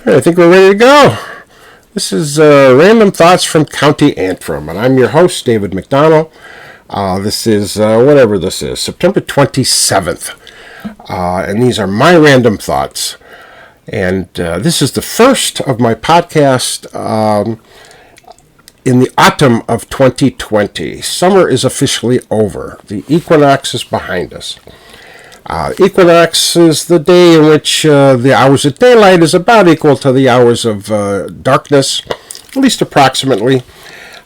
I think we're ready to go. This is Random Thoughts from County Antrim, and I'm your host, David McDonnell. This is, whatever this is, September 27th, and these are my random thoughts. And this is the first of my podcast in the autumn of 2020. Summer is officially over. The equinox is behind us. Equinox is the day in which the hours of daylight is about equal to the hours of darkness, at least approximately.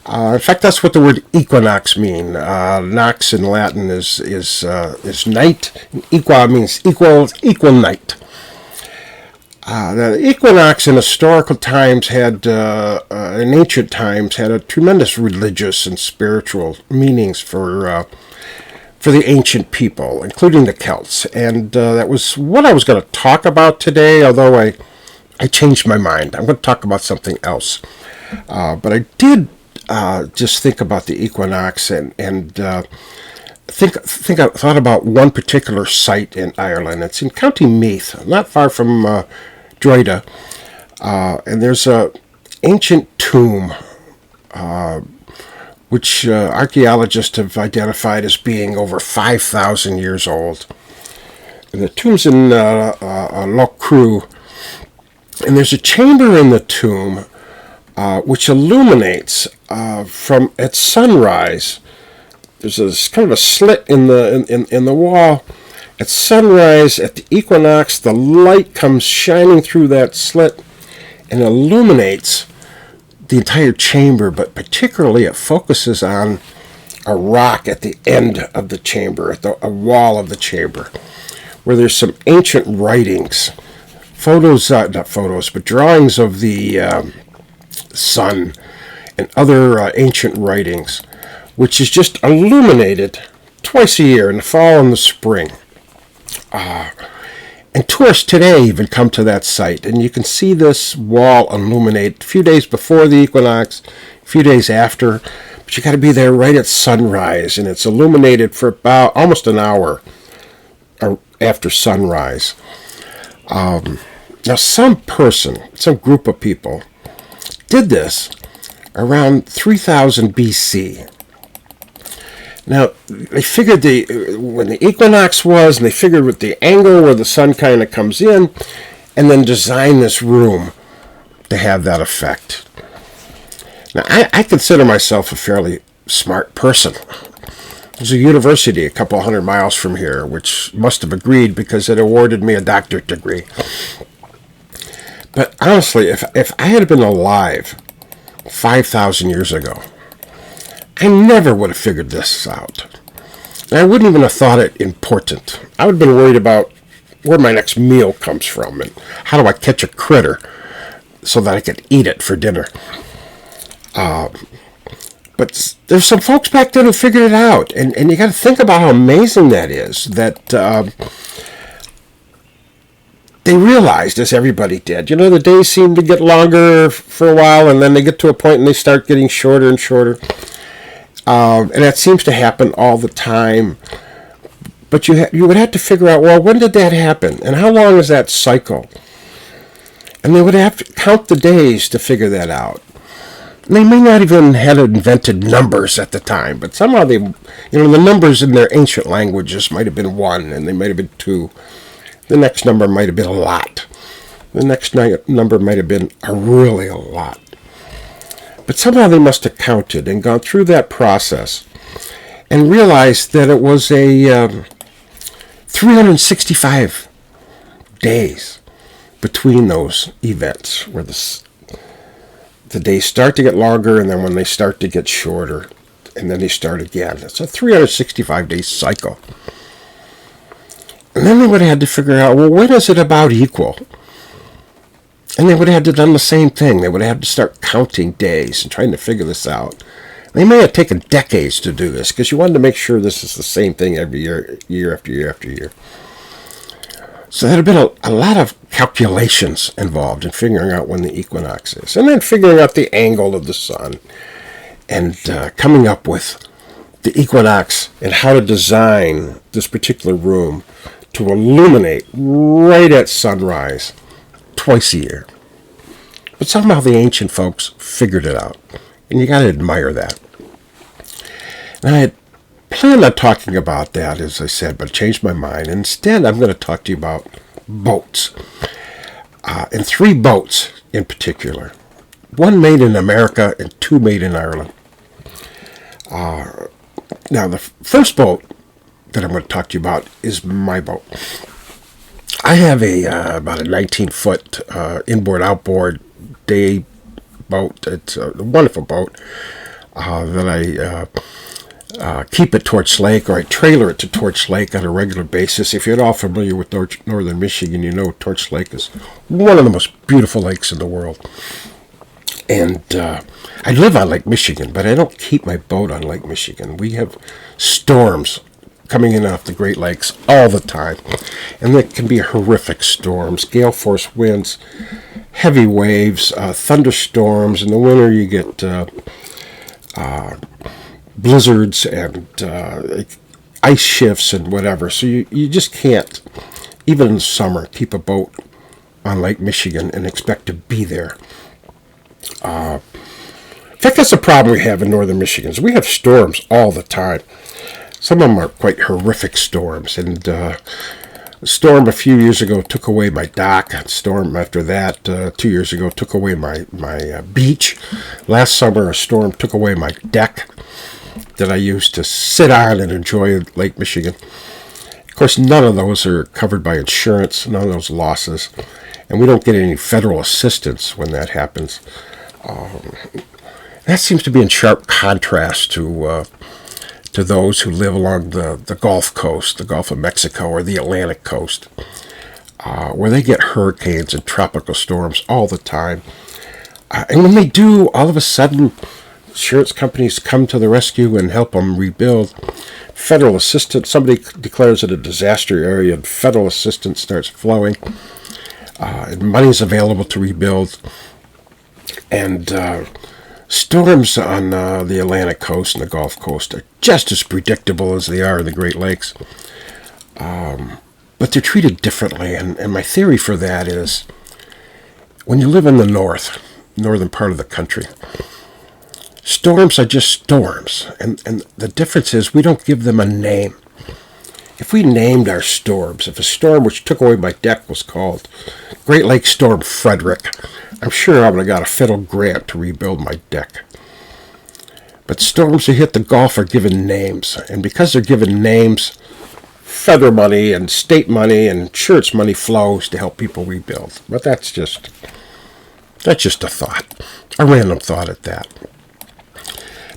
In fact, that's what the word equinox means. Nox in Latin is night. Equa means equal night. The equinox in historical times in ancient times, had a tremendous religious and spiritual meanings for the ancient people, including the Celts. And that was what I was going to talk about today, although I changed my mind. I'm going to talk about something else. But I did just think about the equinox and I thought about one particular site in Ireland. It's in County Meath, not far from Drogheda. And there's an ancient tomb which archaeologists have identified as being over 5,000 years old. And the tomb's in Loch Crew, and there's a chamber in the tomb which illuminates from at sunrise. There's kind of a slit in the wall. At sunrise, at the equinox, the light comes shining through that slit and illuminates the entire chamber, but particularly it focuses on a rock at the end of the chamber, at a wall of the chamber, where there's some ancient writings, not photos, but drawings of the sun and other ancient writings, which is just illuminated twice a year, in the fall and the spring. And tourists today even come to that site, and you can see this wall illuminate a few days before the equinox, a few days after, but you got to be there right at sunrise, and it's illuminated for about almost an hour after sunrise. Now, some group of people did this around 3000 BC. Now, they figured when the equinox was, and they figured with the angle where the sun kind of comes in, and then design this room to have that effect. Now, I consider myself a fairly smart person. There's a university a couple hundred miles from here, which must have agreed because it awarded me a doctorate degree. But honestly, if I had been alive 5,000 years ago, I never would have figured this out. And I wouldn't even have thought it important. I would have been worried about where my next meal comes from and how do I catch a critter so that I could eat it for dinner. But there's some folks back then who figured it out. And you got to think about how amazing that is, that they realized, as everybody did, the days seem to get longer for a while, and then they get to a point and they start getting shorter and shorter. And that seems to happen all the time. But you would have to figure out, well, when did that happen? And how long is that cycle? And they would have to count the days to figure that out. And they may not even have invented numbers at the time, but somehow the numbers in their ancient languages might have been 1, and they might have been 2. The next number might have been a lot. The next number might have been really a lot. But somehow they must have counted and gone through that process and realized that it was a 365 days between those events where the days start to get longer, and then when they start to get shorter, and then they start again. It's a 365-day cycle. And then they would have had to figure out, well, when is it about equal? And they would have had to done the same thing. They would have had to start counting days and trying to figure this out. They may have taken decades to do this because you wanted to make sure this is the same thing every year, year after year after year. So there had been a lot of calculations involved in figuring out when the equinox is, and then figuring out the angle of the sun, and coming up with the equinox and how to design this particular room to illuminate right at sunrise twice a year. But somehow the ancient folks figured it out, and you got to admire that. And I had planned on talking about that, as I said, but I changed my mind. Instead, I'm going to talk to you about boats, and 3 boats in particular. 1 made in America and 2 made in Ireland. Now, the first boat that I'm going to talk to you about is my boat. I have about a 19-foot inboard-outboard day boat. It's a wonderful boat that I keep at Torch Lake, or I trailer it to Torch Lake on a regular basis. If you're at all familiar with northern Michigan, you know Torch Lake is one of the most beautiful lakes in the world. And I live on Lake Michigan, but I don't keep my boat on Lake Michigan. We have storms coming in off the Great Lakes all the time. And they can be horrific storms, gale force winds, heavy waves, thunderstorms. In the winter you get blizzards and ice shifts and whatever. So you just can't, even in the summer, keep a boat on Lake Michigan and expect to be there. In fact, that's the problem we have in northern Michigan. Is we have storms all the time. Some of them are quite horrific storms. And a storm a few years ago took away my dock. A storm after that, 2 years ago, took away my beach. Last summer, a storm took away my deck that I used to sit on and enjoy Lake Michigan. Of course, none of those are covered by insurance, none of those losses. And we don't get any federal assistance when that happens. That seems to be in sharp contrast to those who live along the Gulf Coast, the Gulf of Mexico, or the Atlantic coast, where they get hurricanes and tropical storms all the time. And when they do, all of a sudden, insurance companies come to the rescue and help them rebuild. Federal assistance, somebody declares it a disaster area, and federal assistance starts flowing. And money is available to rebuild. And storms on the Atlantic coast and the Gulf Coast are just as predictable as they are in the Great Lakes. But they're treated differently. And my theory for that is, when you live in the northern part of the country, storms are just storms. And the difference is we don't give them a name. If we named our storms, if a storm which took away my deck was called Great Lakes Storm Frederick, I'm sure I would have got a federal grant to rebuild my deck. But storms that hit the Gulf are given names, and because they're given names, federal money and state money and insurance money flows to help people rebuild. But that's just a thought, a random thought at that.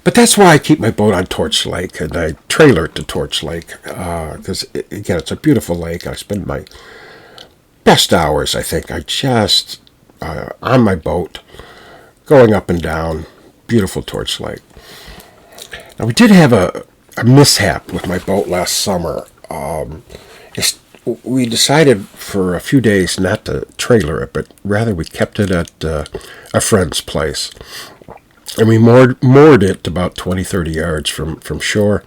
But that's why I keep my boat on Torch Lake, and I trailer it to Torch Lake, because, again, it's a beautiful lake. I spend my best hours, I think, on my boat, going up and down beautiful Torch Lake. Now, we did have a mishap with my boat last summer. We decided for a few days not to trailer it, but rather we kept it at a friend's place. And we moored it about 20, 30 yards from shore.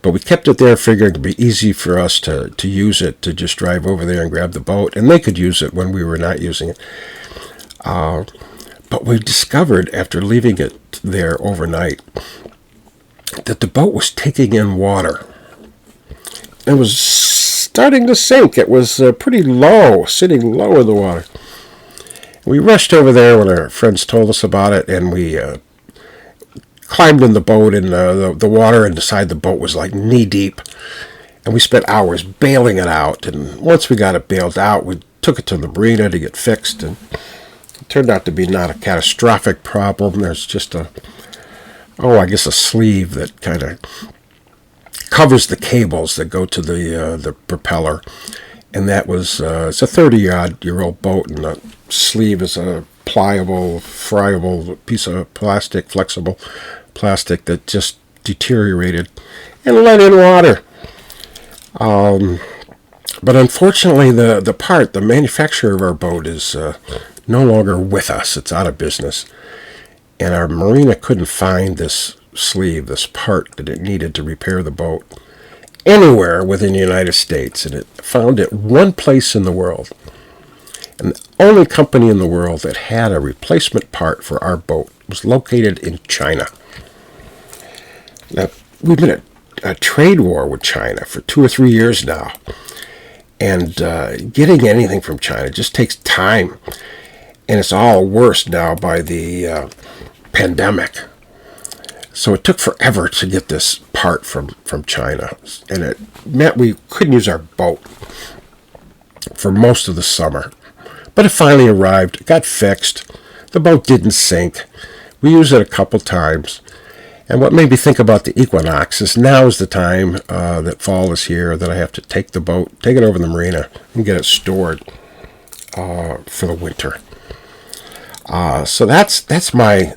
But we kept it there figuring it would be easy for us to use it, to just drive over there and grab the boat. And they could use it when we were not using it. But we discovered, after leaving it there overnight, that the boat was taking in water. It was starting to sink. It was pretty low, sitting low in the water. We rushed over there when our friends told us about it, and we climbed in the boat, and the water inside the boat was like knee-deep. And we spent hours bailing it out, and once we got it bailed out, we took it to the marina to get fixed, and it turned out to be not a catastrophic problem. There's just a sleeve that kind of covers the cables that go to the propeller. And that was, it's a 30-odd-year-old boat, and the sleeve is a pliable, friable piece of plastic, flexible plastic that just deteriorated and let in water. But unfortunately, the manufacturer of our boat is no longer with us. It's out of business. And our marina couldn't find this sleeve, this part that it needed to repair the boat, anywhere within the United States, and it found it one place in the world. And the only company in the world that had a replacement part for our boat was located in China. Now, we've been at a trade war with China for 2 or 3 years now. And getting anything from China just takes time. And it's all worse now by the pandemic. So it took forever to get this part from China. And it meant we couldn't use our boat for most of the summer. But it finally arrived. It got fixed. The boat didn't sink. We used it a couple times. And what made me think about the equinox is now is the time that fall is here, that I have to take the boat, take it over the marina, and get it stored for the winter. So that's my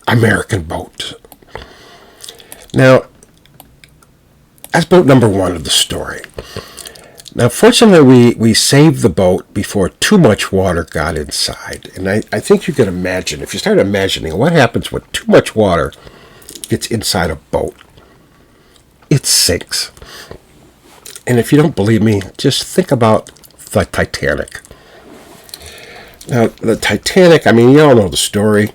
American boat. Now, that's boat number 1 of the story. Now, fortunately, we saved the boat before too much water got inside. And I think you can imagine, if you start imagining what happens when too much water gets inside a boat, it sinks. And if you don't believe me, just think about the Titanic. Now, the Titanic, I mean, you all know the story.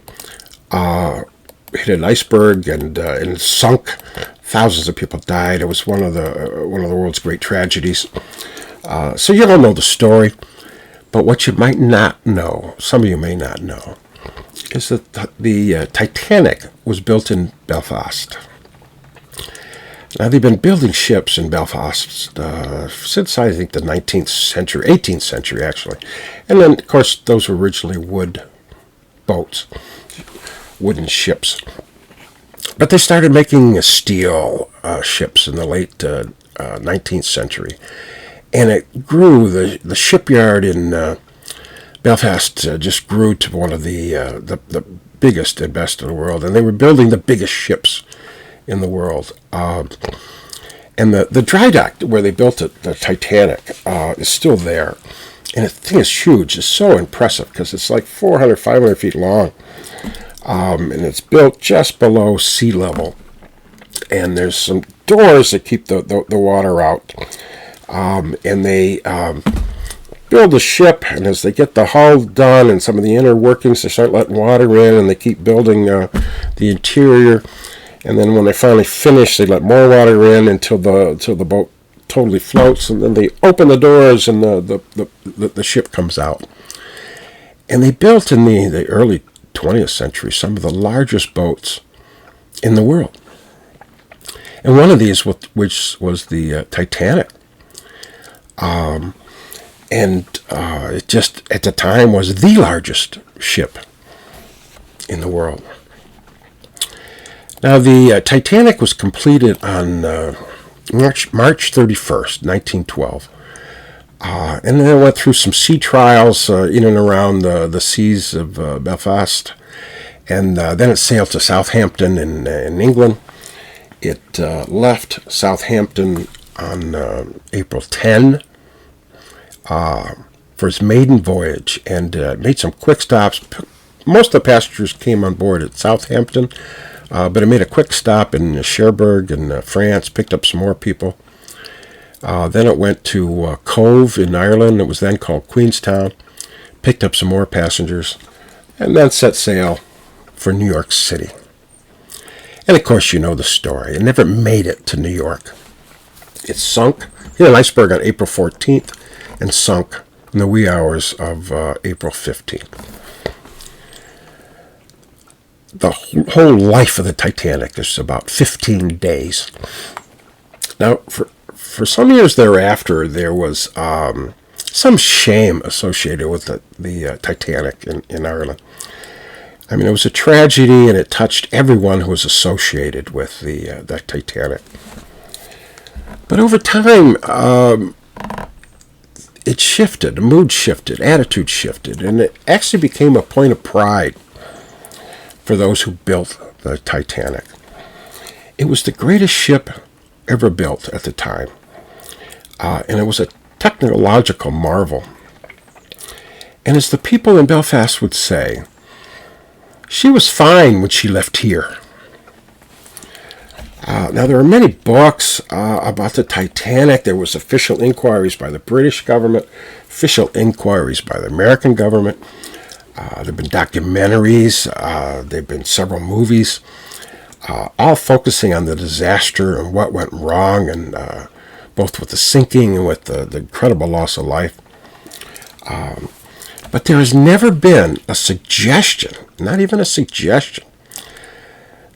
Hit an iceberg and it sunk. Thousands of people died. It was one of the world's great tragedies. So you all know the story. But what you might not know, some of you may not know, is that the Titanic was built in Belfast. Now, they've been building ships in Belfast since, I think, the 19th century, 18th century, actually. And then, of course, those were originally wood boats, wooden ships. But they started making steel ships in the late 19th century. And it grew. The shipyard in Belfast just grew to one of the biggest and best in the world. And they were building the biggest ships in the world. And the dry dock where they built it, the Titanic, is still there. And the thing is huge. It's so impressive because it's like 400, 500 feet long. And it's built just below sea level. And there's some doors that keep the water out. And they build the ship, and as they get the hull done and some of the inner workings, they start letting water in, and they keep building the interior. And then when they finally finish, they let more water in until the boat totally floats, and then they open the doors, and the ship comes out. And they built in the early 20th century some of the largest boats in the world. And one of these, which was the Titanic, and it just, at the time, was the largest ship in the world. Now, the Titanic was completed on March 31st, 1912. And then it went through some sea trials in and around the seas of Belfast. And then it sailed to Southampton in England. It left Southampton on April 10 for its maiden voyage, and made some quick stops. Most of the passengers came on board at Southampton, but it made a quick stop in Cherbourg in France, picked up some more people. Then it went to Cove in Ireland. It was then called Queenstown, picked up some more passengers, and then set sail for New York City. And of course, you know the story. It never made it to New York. It sunk, hit an iceberg on April 14th, and sunk in the wee hours of April 15th. The whole life of the Titanic is about 15 days. Now, for some years thereafter, there was some shame associated with the Titanic in Ireland. I mean, it was a tragedy, and it touched everyone who was associated with the Titanic. But over time, it shifted, the mood shifted, attitude shifted, and it actually became a point of pride for those who built the Titanic. It was the greatest ship ever built at the time, and it was a technological marvel. And as the people in Belfast would say, she was fine when she left here. Now, there are many books about the Titanic. There was official inquiries by the British government, official inquiries by the American government. There have been documentaries. There have been several movies, all focusing on the disaster and what went wrong, and both with the sinking and with the incredible loss of life. But there has never been a suggestion, not even a suggestion,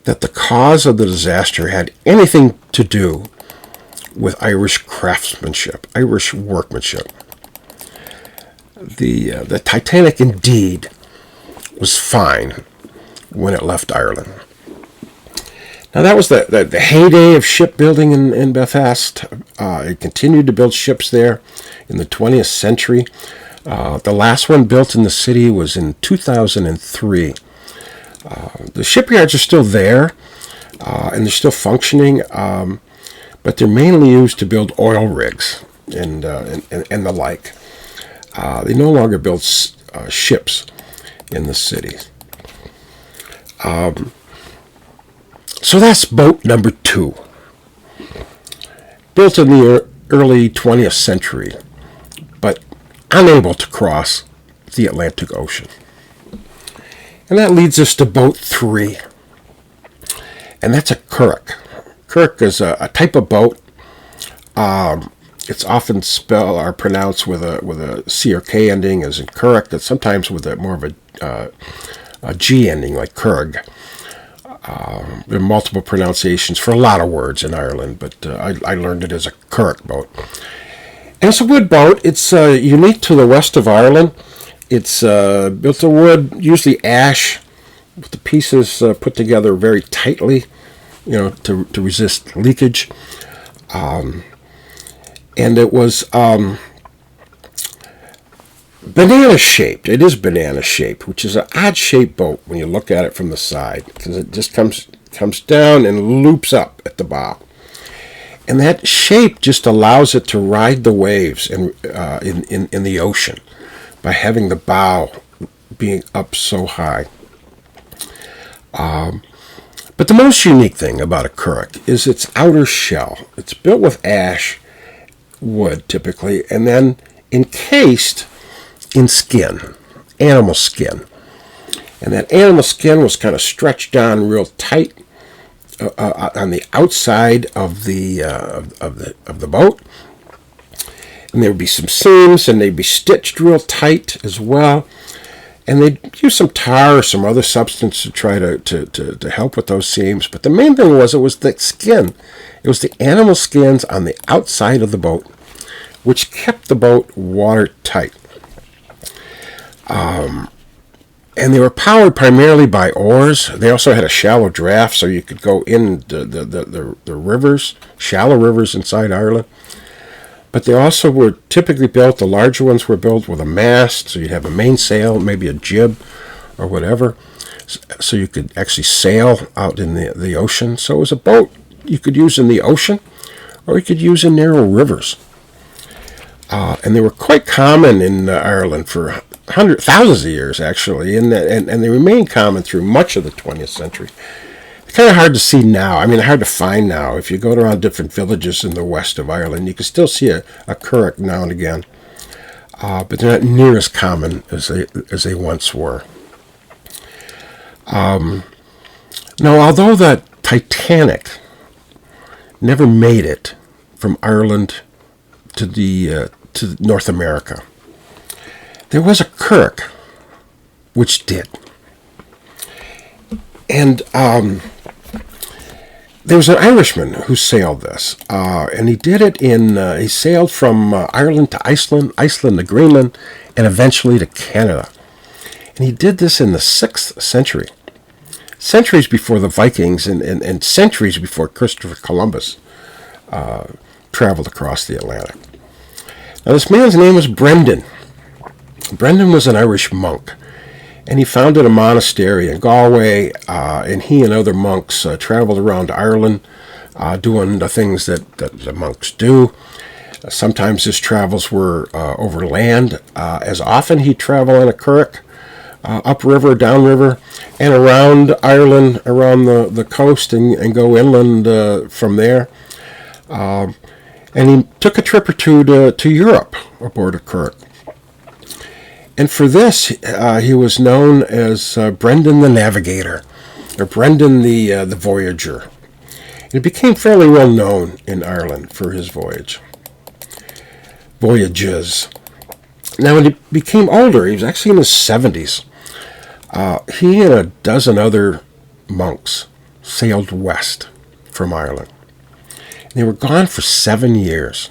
that the cause of the disaster had anything to do with Irish craftsmanship, Irish workmanship. The Titanic indeed was fine when it left Ireland. Now, that was the heyday of shipbuilding in Belfast. It continued to build ships there in the 20th century. The last one built in the city was in 2003. The shipyards are still there, and they're still functioning, but they're mainly used to build oil rigs and the like. They no longer build ships in the city. So that's boat number 2. Built in the early 20th century, but unable to cross the Atlantic Ocean. And that leads us to boat 3. And that's a curragh. Curragh is a type of boat. It's often spelled or pronounced with a C or K ending, as in curragh, and sometimes with more of a G ending, like curragh. There are multiple pronunciations for a lot of words in Ireland, but I learned it as a curragh boat. And it's a wood boat. It's unique to the west of Ireland. It's built of wood, usually ash, with the pieces put together very tightly, to resist leakage. And it was banana-shaped. It is banana-shaped, which is an odd-shaped boat when you look at it from the side, because it just comes down and loops up at the bow. And that shape just allows it to ride the waves in the ocean by having the bow being up so high. But the most unique thing about a curragh is its outer shell. It's built with ash wood, typically, and then encased in skin, animal skin. And that animal skin was kind of stretched down real tight on the outside of the boat. And there would be some seams, and they'd be stitched real tight as well. And they'd use some tar or some other substance to try to help with those seams. But the main thing was, it was the skin. It was the animal skins on the outside of the boat, which kept the boat watertight. And they were powered primarily by oars. They also had a shallow draft, so you could go in the rivers, shallow rivers inside Ireland. But they also were typically built, the larger ones were built with a mast, so you'd have a mainsail, maybe a jib or whatever, so you could actually sail out in the ocean. So it was a boat you could use in the ocean, or you could use in narrow rivers. And they were quite common in Ireland for thousands of years, actually, and they remained common through much of the 20th century. Kind of hard to see now. I mean, hard to find now. If you go around different villages in the west of Ireland, you can still see a curragh now and again, but they're not near as common as they once were. Now, although the Titanic never made it from Ireland to North America, there was a curragh which did. And there was an Irishman who sailed this, and he did it he sailed from Ireland to Iceland to Greenland, and eventually to Canada. And he did this in the 6th century, centuries before the Vikings and centuries before Christopher Columbus traveled across the Atlantic. Now, this man's name was Brendan. Brendan was an Irish monk, and he founded a monastery in Galway, and he and other monks traveled around Ireland doing the things that the monks do. Sometimes his travels were overland. As often he'd travel on a curragh, upriver, downriver, and around Ireland, around the coast, and go inland from there. And he took a trip or two to Europe aboard a currach. And for this, he was known as Brendan the Navigator, or Brendan the Voyager. And he became fairly well known in Ireland for his voyages. Now, when he became older, he was actually in his 70s. He and a dozen other monks sailed west from Ireland. And they were gone for 7 years.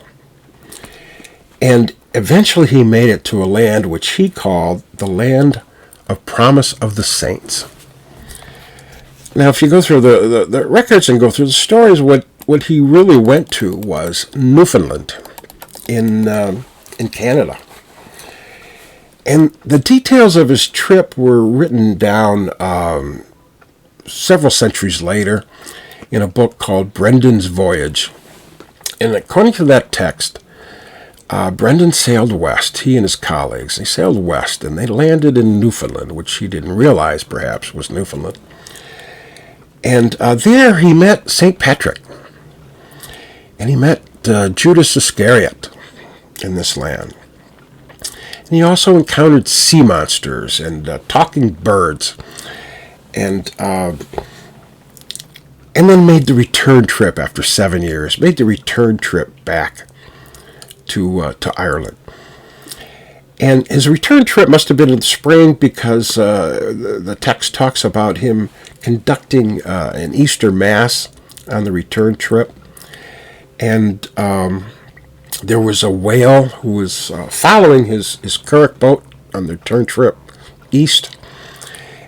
And eventually he made it to a land which he called the Land of Promise of the Saints. Now, if you go through the records and go through the stories, what he really went to was Newfoundland in Canada. And the details of his trip were written down several centuries later in a book called Brendan's Voyage. And according to that text, Brendan sailed west, he and his colleagues. They sailed west, and they landed in Newfoundland, which he didn't realize, perhaps, was Newfoundland. And there he met St. Patrick. And he met Judas Iscariot in this land. And he also encountered sea monsters and talking birds. And then made the return trip after 7 years. Made the return trip back to Ireland. And his return trip must have been in the spring because the text talks about him conducting an Easter Mass on the return trip. And there was a whale who was following his currach boat on the return trip east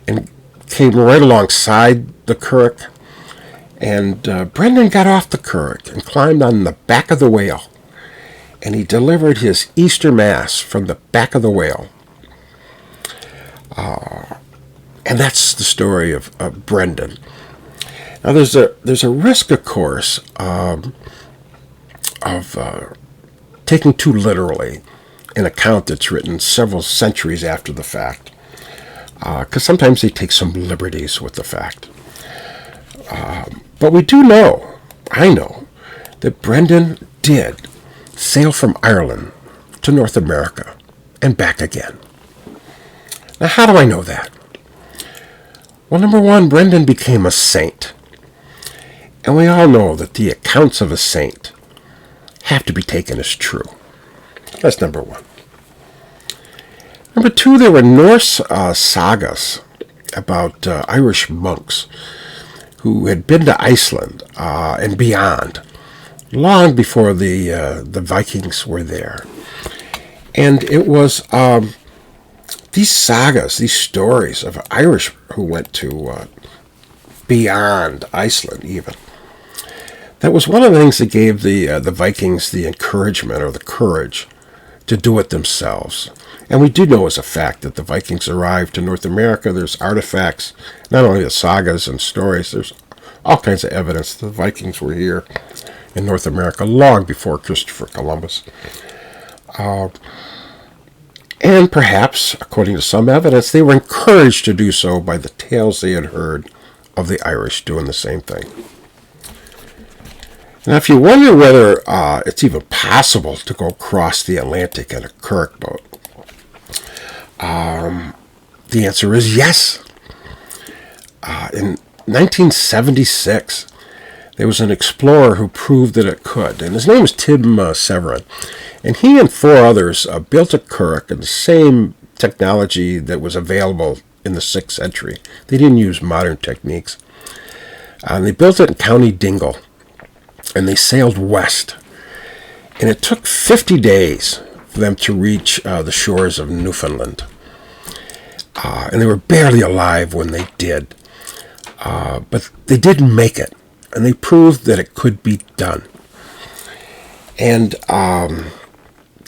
and came right alongside the currach. And Brendan got off the currach and climbed on the back of the whale. And he delivered his Easter Mass from the back of the whale. And that's the story of Brendan. Now, there's a risk, of course, of taking too literally an account that's written several centuries after the fact, because sometimes they take some liberties with the fact. But we do know, I know, that Brendan did sail from Ireland to North America and back again. Now, how do I know that? Well, number one, Brendan became a saint. And we all know that the accounts of a saint have to be taken as true. That's number one. Number two, there were Norse sagas about Irish monks who had been to Iceland and beyond long before the Vikings were there. And it was these sagas, these stories of Irish who went to beyond Iceland even. That was one of the things that gave the Vikings the encouragement or the courage to do it themselves. And we do know as a fact that the Vikings arrived to North America. There's artifacts, not only the sagas and stories, there's all kinds of evidence that the Vikings were here in North America long before Christopher Columbus. And perhaps, according to some evidence, they were encouraged to do so by the tales they had heard of the Irish doing the same thing. Now, if you wonder whether it's even possible to go across the Atlantic in a currach boat, the answer is yes. In 1976, there was an explorer who proved that it could, and his name was Tim Severin. And he and four others built a currach in the same technology that was available in the 6th century. They didn't use modern techniques. And they built it in County Dingle, and they sailed west. And it took 50 days for them to reach the shores of Newfoundland. And they were barely alive when they did. But they did make it, and they proved that it could be done. And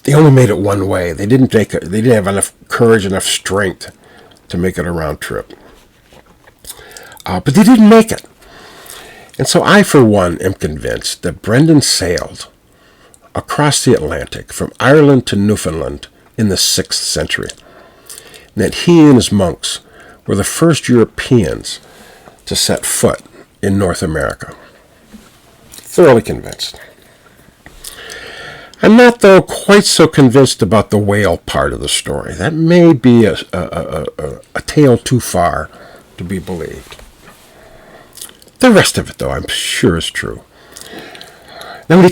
they only made it one way. They didn't have enough courage, enough strength to make it a round trip. But they didn't make it. And so I, for one, am convinced that Brendan sailed across the Atlantic from Ireland to Newfoundland in the 6th century. that he and his monks were the first Europeans to set foot in North America. Thoroughly convinced. I'm not, though, quite so convinced about the whale part of the story. That may be a tale too far to be believed. The rest of it, though, I'm sure is true. Now, when he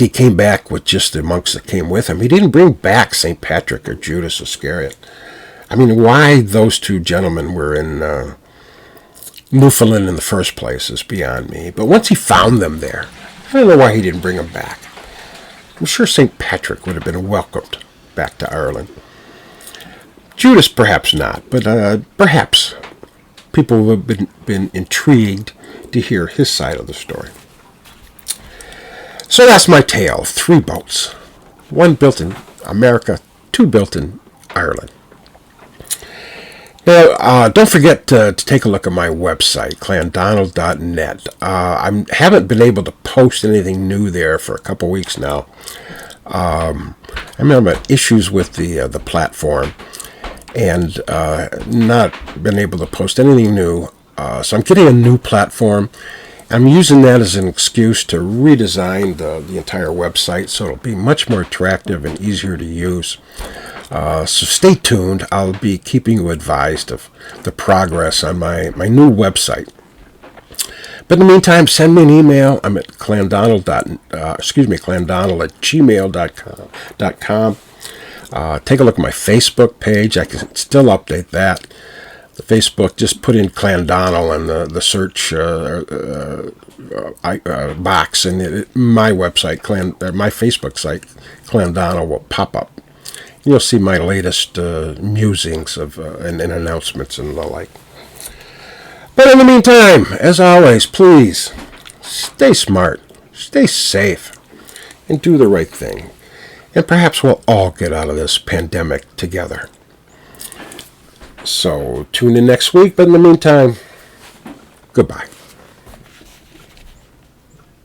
came back with just the monks that came with him. He didn't bring back St. Patrick or Judas Iscariot. I mean, why those two gentlemen were in Newfoundland in the first place is beyond me. But once he found them there, I don't know why he didn't bring them back. I'm sure St. Patrick would have been welcomed back to Ireland. Judas, perhaps not, but perhaps people would have been intrigued to hear his side of the story. So that's my tale. 3 boats. 1 built in America, 2 built in Ireland. Now, don't forget to take a look at my website, clandonald.net. I haven't been able to post anything new there for a couple weeks now. I'm having issues with the platform and not been able to post anything new. So I'm getting a new platform. I'm using that as an excuse to redesign the entire website so it'll be much more attractive and easier to use. So stay tuned. I'll be keeping you advised of the progress on my new website. But in the meantime, send me an email. I'm at clandonald at gmail.com. Take a look at my Facebook page. I can still update that. The Facebook, just put in Clandonald in the search box, and my website, my Facebook site, Clandonald, will pop up. You'll see my latest musings of and announcements and the like. But in the meantime, as always, please stay smart, stay safe, and do the right thing. And perhaps we'll all get out of this pandemic together. So tune in next week, but in the meantime, goodbye.